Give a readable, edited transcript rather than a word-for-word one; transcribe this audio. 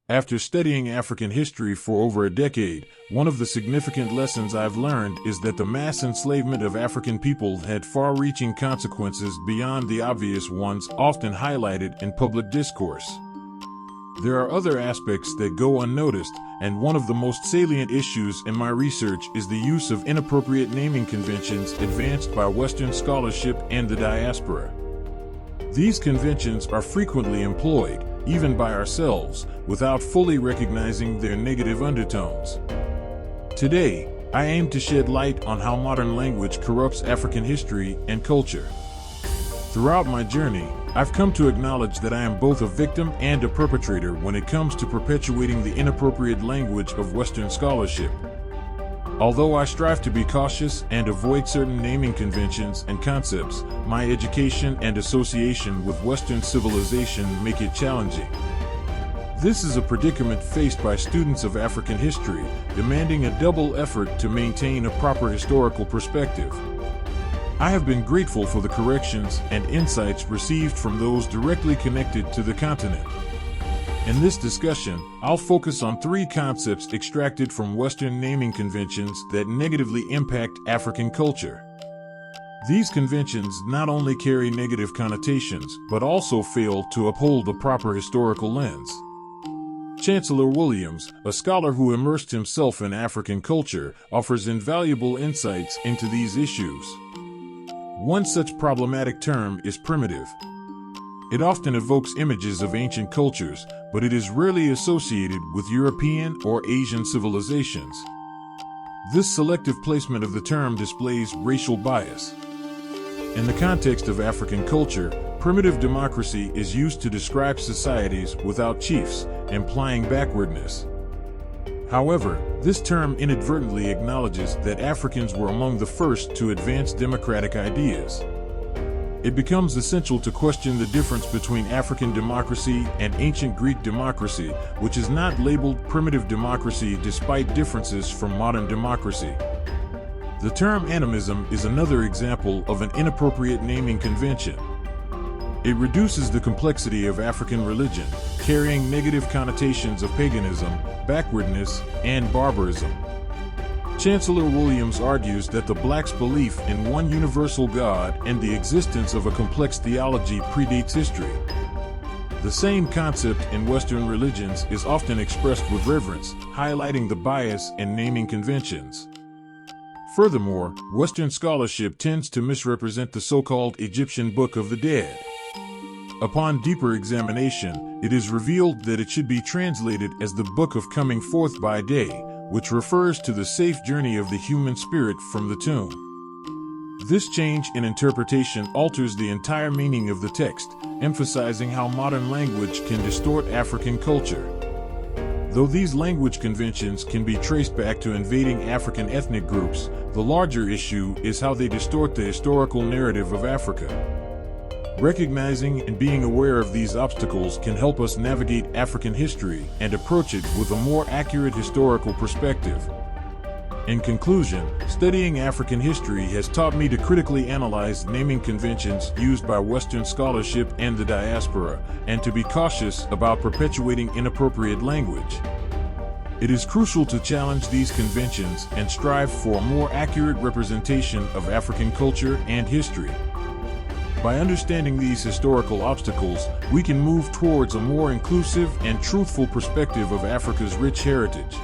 After studying African history for over a decade, one of the significant lessons I've learned is that the mass enslavement of African people had far-reaching consequences beyond the obvious ones often highlighted in public discourse. There are other aspects that go unnoticed, and one of the most salient issues in my research is the use of inappropriate naming conventions advanced by Western scholarship and the diaspora. These conventions are frequently employed, even by ourselves, without fully recognizing their negative undertones. Today, I aim to shed light on how modern language corrupts African history and culture. Throughout my journey, I've come to acknowledge that I am both a victim and a perpetrator when it comes to perpetuating the inappropriate language of Western scholarship. Although I strive to be cautious and avoid certain naming conventions and concepts, my education and association with Western civilization make it challenging. This is a predicament faced by students of African history, demanding a double effort to maintain a proper historical perspective. I have been grateful for the corrections and insights received from those directly connected to the continent. In this discussion, I'll focus on three concepts extracted from Western naming conventions that negatively impact African culture. These conventions not only carry negative connotations, but also fail to uphold the proper historical lens. Chancellor Williams, a scholar who immersed himself in African culture, offers invaluable insights into these issues. One such problematic term is primitive. It often evokes images of ancient cultures, but it is rarely associated with European or Asian civilizations. This selective placement of the term displays racial bias. In the context of African culture, primitive democracy is used to describe societies without chiefs, implying backwardness. However, this term inadvertently acknowledges that Africans were among the first to advance democratic ideas. It becomes essential to question the difference between African democracy and ancient Greek democracy, which is not labeled primitive democracy despite differences from modern democracy. The term animism is another example of an inappropriate naming convention. It reduces the complexity of African religion, carrying negative connotations of paganism, backwardness, and barbarism. Chancellor Williams argues that the blacks' belief in one universal God and the existence of a complex theology predates history. The same concept in Western religions is often expressed with reverence, highlighting the bias in naming conventions. Furthermore, Western scholarship tends to misrepresent the so-called Egyptian Book of the Dead. Upon deeper examination, it is revealed that it should be translated as the Book of Coming Forth by Day, which refers to the safe journey of the human spirit from the tomb. This change in interpretation alters the entire meaning of the text, emphasizing how modern language can distort African culture. Though these language conventions can be traced back to invading African ethnic groups, the larger issue is how they distort the historical narrative of Africa. Recognizing and being aware of these obstacles can help us navigate African history and approach it with a more accurate historical perspective. In conclusion, studying African history has taught me to critically analyze naming conventions used by Western scholarship and the diaspora, and to be cautious about perpetuating inappropriate language. It is crucial to challenge these conventions and strive for a more accurate representation of African culture and history. By understanding these historical obstacles, we can move towards a more inclusive and truthful perspective of Africa's rich heritage.